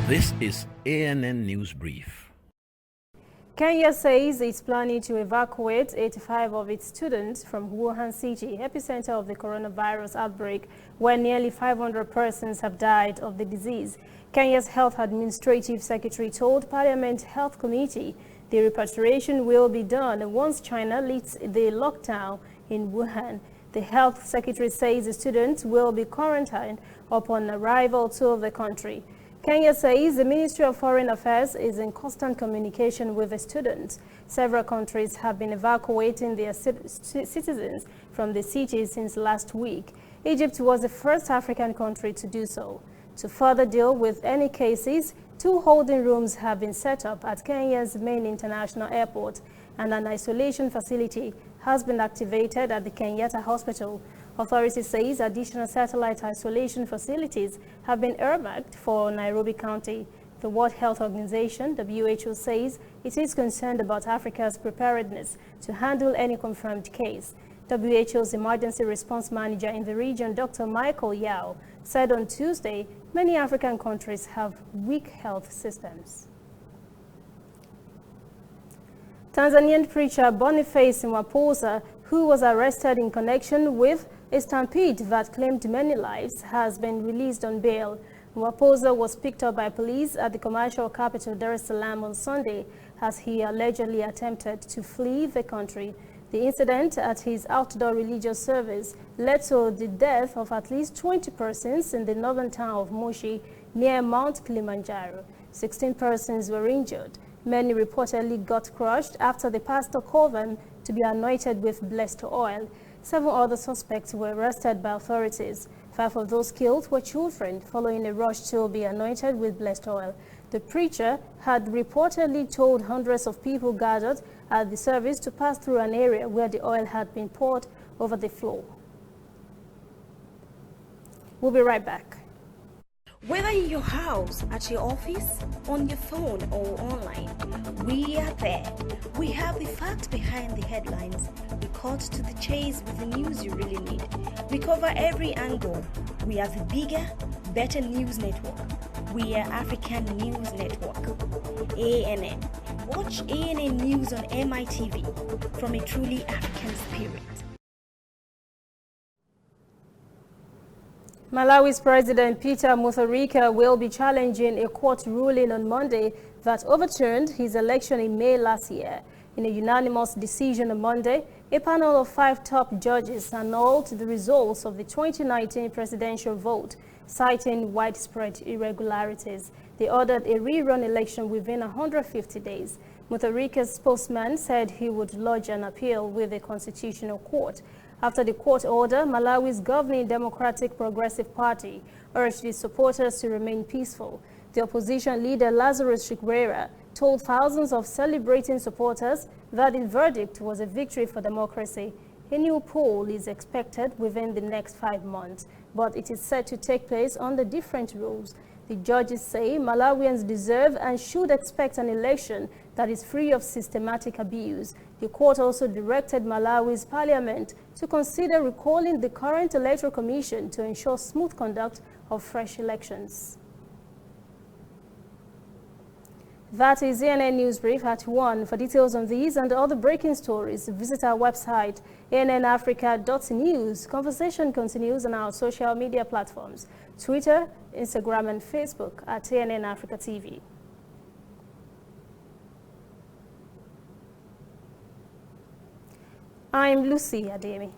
This is ANN News Brief. Kenya says it's planning to evacuate 85 of its students from Wuhan city, epicenter of the coronavirus outbreak, where nearly 500 persons have died of the disease. Kenya's Health Administrative Secretary told Parliament Health Committee the repatriation will be done once China lifts the lockdown in Wuhan. The Health Secretary says the students will be quarantined upon arrival to the country. Kenya says the Ministry of Foreign Affairs is in constant communication with the students. Several countries have been evacuating their citizens from the city since last week. Egypt was the first African country to do so. To further deal with any cases, 2 holding rooms have been set up at Kenya's main international airport, and an isolation facility has been activated at the Kenyatta Hospital. Authorities say additional satellite isolation facilities have been earmarked for Nairobi County. The World Health Organization, WHO, says it is concerned about Africa's preparedness to handle any confirmed case. WHO's Emergency Response Manager in the region, Dr. Michael Yao, said on Tuesday many African countries have weak health systems. Tanzanian preacher Boniface Mwaposa, who was arrested in connection with a stampede that claimed many lives, has been released on bail. Mwaposa was picked up by police at the commercial capital Dar es Salaam on Sunday as he allegedly attempted to flee the country. The incident at his outdoor religious service led to the death of at least 20 persons in the northern town of Moshi near Mount Kilimanjaro. 16 persons were injured. Many reportedly got crushed after the pastor called them to be anointed with blessed oil. 7 other suspects were arrested by authorities. 5 of those killed were children following a rush to be anointed with blessed oil. The preacher had reportedly told hundreds of people gathered at the service to pass through an area where the oil had been poured over the floor. We'll be right back. Whether in your house, at your office, on your phone or online, we are there. We have the facts behind the headlines. We cut to the chase with the news you really need. We cover every angle. We are the bigger, better news network. We are African News Network. ANN. Watch ANN News on MITV from a truly African spirit. Malawi's President Peter Mutharika will be challenging a court ruling on Monday that overturned his election in May last year. In a unanimous decision on Monday, a panel of 5 top judges annulled the results of the 2019 presidential vote, citing widespread irregularities. They ordered a rerun election within 150 days. Mutharika's spokesman said he would lodge an appeal with the Constitutional Court. After the court order, Malawi's governing Democratic Progressive Party urged its supporters to remain peaceful. The opposition leader Lazarus Chikwera told thousands of celebrating supporters that the verdict was a victory for democracy. A new poll is expected within the next 5 months, but it is set to take place under different rules. The judges say Malawians deserve and should expect an election that is free of systematic abuse. The court also directed Malawi's parliament to consider recalling the current electoral commission to ensure smooth conduct of fresh elections. That is ANN News Brief at 1. For details on these and other breaking stories, visit our website, annafrica.news. Conversation continues on our social media platforms, Twitter, Instagram, and Facebook at ANN Africa TV. I'm Lucy Ademi.